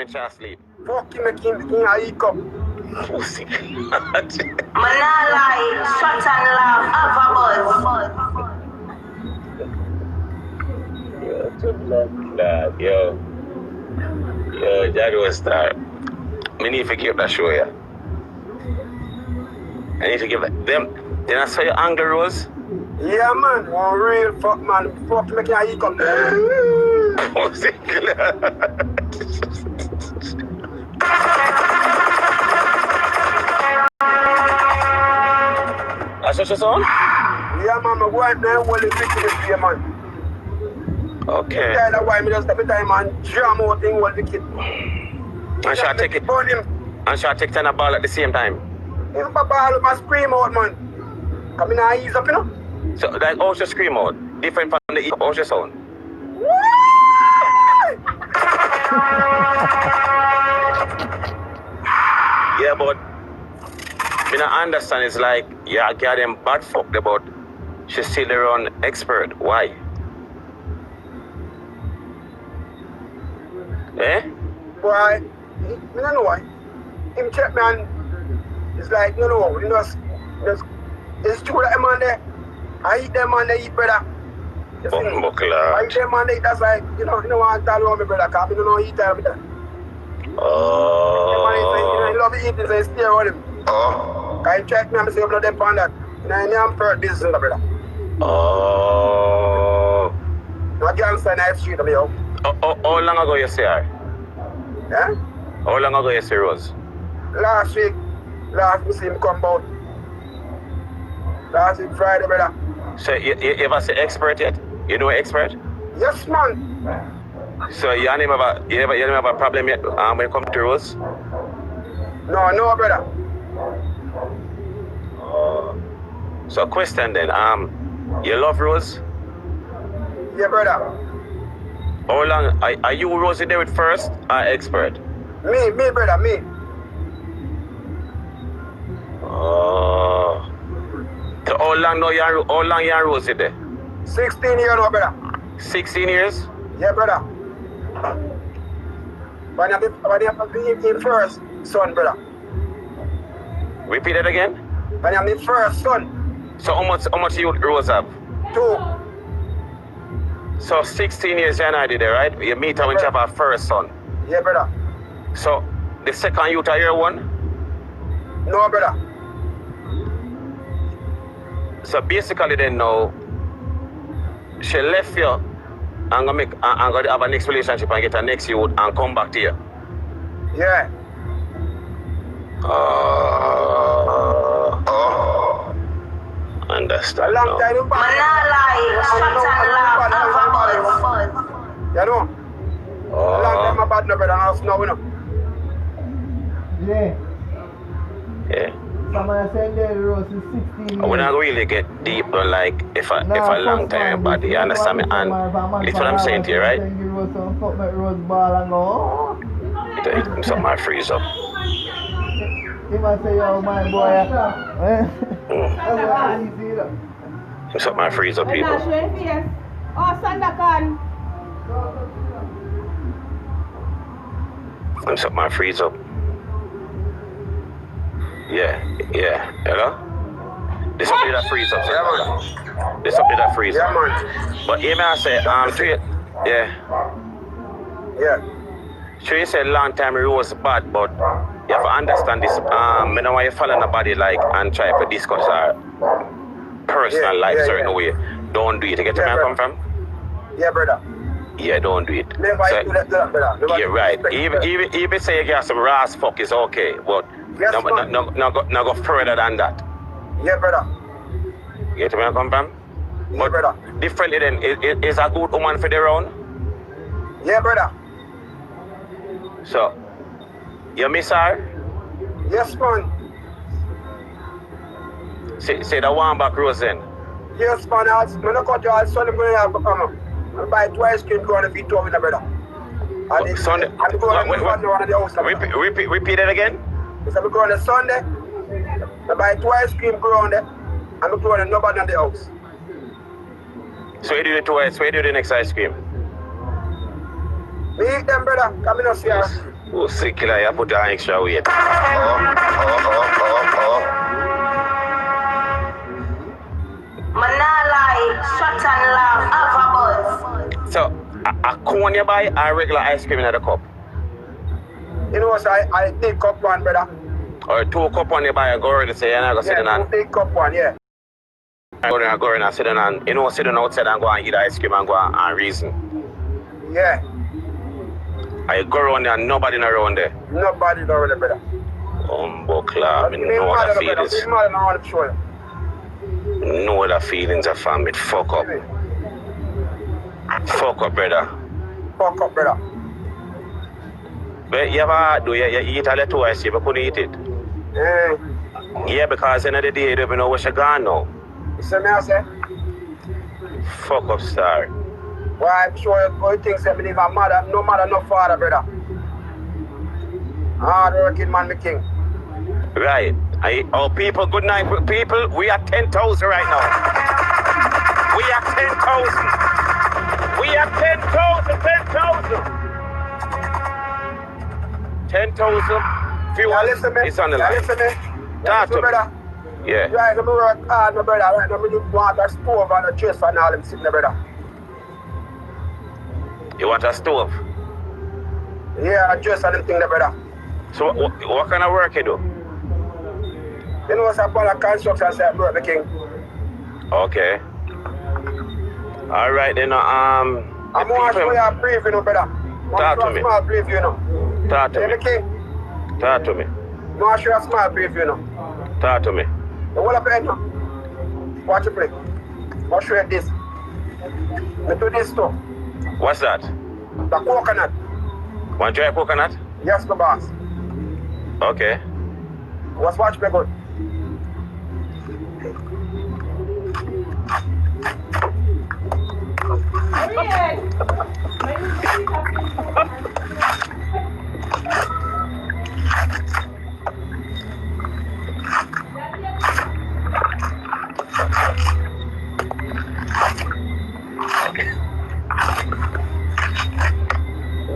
when she asleep? Fuck him, make him a hiccup. Pussy. Manala, shut and laugh, have a buzz. Yo, Jaguar Star. I need to keep that show, yeah. I need to give it them. Then I saw your anger, Rose. Yeah, man. One real fuck, man. Fuck, make a hiccup. Pussy. That's what your son? Yeah, man. My wife now will be wicked here, man. Okay. Yeah, that's why me just every time man jam out thing will be wicked. And shall I take it? Burn him. And shall I take 10 ball at the same time? If my ball must scream out, man. Come in and ease up, you know? So that also scream out. Different from the also sound. Yeah, but me not understand. It's like yeah, get them bad fucked about. She's still their own expert. Why? Eh? Why? I don't know why. Him check me and it's like, you know, it's true that man there. I eat them and they eat brother. You see? I eat them and they eat, that's like, you know what I tell me brother, because I don't know eat them. Oh. He love eating, so he stare on him. Oh. Because he check me and say, I'm not them on that. I'm per business, brother. Oh. I can't stand that street, yo. How long ago you see her? Yeah? How long ago you see Rose? Last week we see him come out. Last week Friday, brother. So you ever see expert yet? You know expert? Yes, man. So you never have a problem yet when it comes to Rose? No, brother. So question then, you love Rose? Yeah, brother. How long are you Rosie there with first or expert? Me, brother, me. Oh. So how long you and Rosie there? 16 years now, brother. 16 years? Yeah, brother. When you have the first son, brother. Repeat it again? When you have the first son. So how much you Rose have? 2. So 16 years you and I did there, right? You meet her when you have her first son. Yeah, brother. So the second youth are your one? No, brother. So basically then now, she left you and gonna have a next relationship and get a next youth and come back to you. Yeah. Understand. A long time in back. You know? A long time my bad no brother house now, you know. Yeah. Yeah. Someone saying that Rose is 16 I wouldn't really get deep, but like if a long time in body, you understand me? And it's what I'm saying to you, right? It's something I freeze up. He might say, yo, my boy. It's something I freeze up, people. Oh, Sandocan. It's something I freeze up. Yeah. Hello? There's something that freeze up. Yeah, man. There's something that freeze up. Yeah, man. But yeah, man, I say, yeah. Yeah. Sure, you said long time it was bad, but you have to understand this. I know why you follow nobody like and try to discuss our personal life certain way. Don't do it. You get where I come from? Yeah, brother. Yeah, don't do it. Never So, do that, brother. yeah, right. Even say you get some raw fuck is okay, but Yes, no go further than that. Yeah, brother. You get where I come from? Yeah, brother. Differently then, is a good woman for the round? Yeah, brother. So, you miss her? Yes, man. Say the one back Rose then. Yes, man. I'm going to cut you all Sunday. I'm going to have to come. I'll buy 2 ice cream going to feed 2 with the brother. And Sunday? I'm going to one of the house. Repeat it again? So I'm going on Sunday. I buy 2 ice cream going there. I'm going to nobody in the house. So you do the 2 ice, so you do the next ice cream? Me eat them, brother. Come in and see her. Oh, sick killer, you put an extra weight. Manalai, shut and laugh, have a buzz. So, a cone you buy or regular ice cream in the cup? You know, so I take cup one, brother. Or 2 cup one you buy and go around and say, you're not going to sit down and... 2 big cup one, yeah. Go around and sit down and, you know, sit down outside and go and eat ice cream and go and reason. Yeah. I go around there and nobody around there. Nobody around there, brother. Club, I know the feelings. Know the feelings of family. Fuck up. Fuck up, brother. Fuck up, brother. But you ever do you eat a little ice cream, you couldn't eat it? Yeah, because in the day you don't know where she gone now. You see me, I say? Fuck up, star. Why, I'm sure you think that me leave a mother, no mother, no father, brother. Hard working man, me king. Right. Oh, people, good night, people. We are 10,000 right now. We are 10,000. We are 10,000, 10,000. 10,000 viewers. Listen me. It's on the line. Listen me. Talk to me. Brother. Yeah. Right, let me work hard, my brother. Right now, me need want a stove and a dress and all them sitting there, brother. You want a stove? Yeah, a dress and them thing there, brother. So what kind of work you do? You know what's up on a construction site, bro, the king? Okay. All right, then. I'm going to show you a preview, you know, brother. Talk to me. Small preview, you know. Talk to Hey, me. the king. Talk to me. I'm going to show you a small preview, you know. Talk to me. You hold up your head now. Watch it play. I'll show you this. Me do this too. What's that? The coconut. Want to try coconut? Yes, the boss. Okay. Watch me good.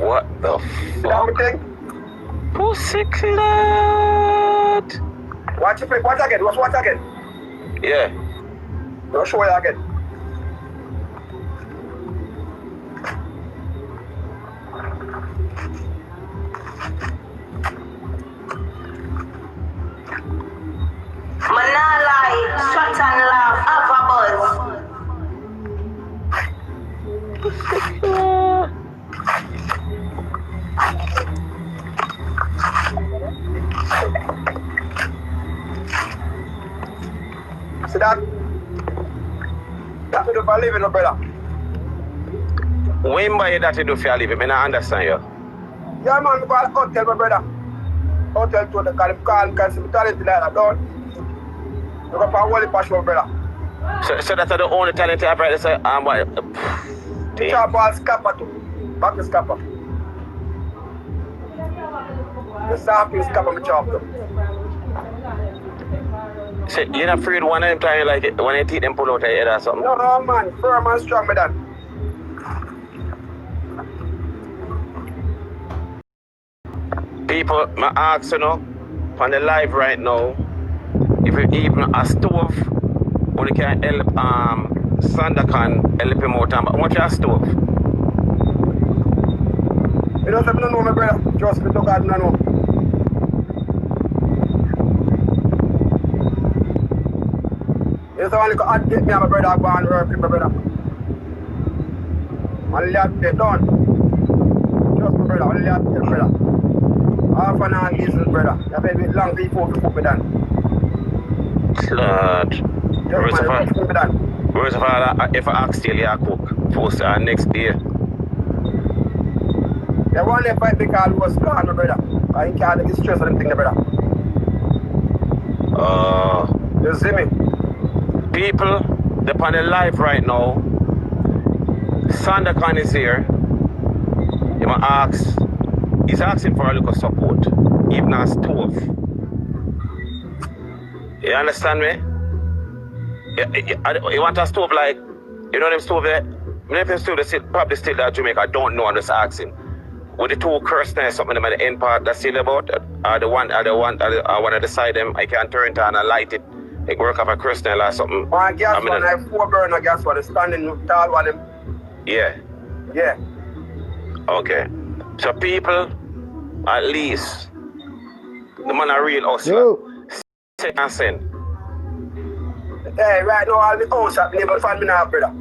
What the fuck? Thing? Pussycat. Watch it play. Watch again. Watch again. Yeah. I'll show you again. Manalai, shut and laugh, have a buzz. See that? That's what I live in, brother. When by that you do for a living, I don't understand you. Yeah, man, I call hotel, my brother. Hotel to the call him, because I'm talented like that, don't. Look up a wally pass, my brother. So that's the only talent you have right there, what? Chop ball scapper too. Back the scapper. The soft scapper, me chop too. So you're not afraid one of them time like it, when you teeth them pull out of your head or something? No, man, firm and strong, my dad. People, I ask you know, on the live right now, if you even a stove, when you can help Sandocan help him out, how much a stove? You know something, no, my brother. Trust me, don't God, no. You only got to take me and my brother go and work with my brother. Only have to done. Trust my brother, only have to take brother. Half an hour diesel, brother. You have to long before to put me down. Lord. Where's the father? If I ask still, you cook. First next day. The one that fight because he was gone, my brother. I can't get stress on them thing, my brother. You see me? People, they're on the live right now. Sandocan is here. He's asking for a little support. Even a stove. You understand me? You want a stove like, you know them stove there? Maybe them stove they probably still that Jamaica, I don't know, I'm just asking. with the two curse there, something about the end part that's still about, one of the side them, I can turn it on and light it. It work off a curse there or something. One gas one, I have 4 burner gas one, standing tall one them. Yeah. Yeah. Okay. So people, at least, the man are real hustler. Second send. Hey, right now all the house have never found me now, brother.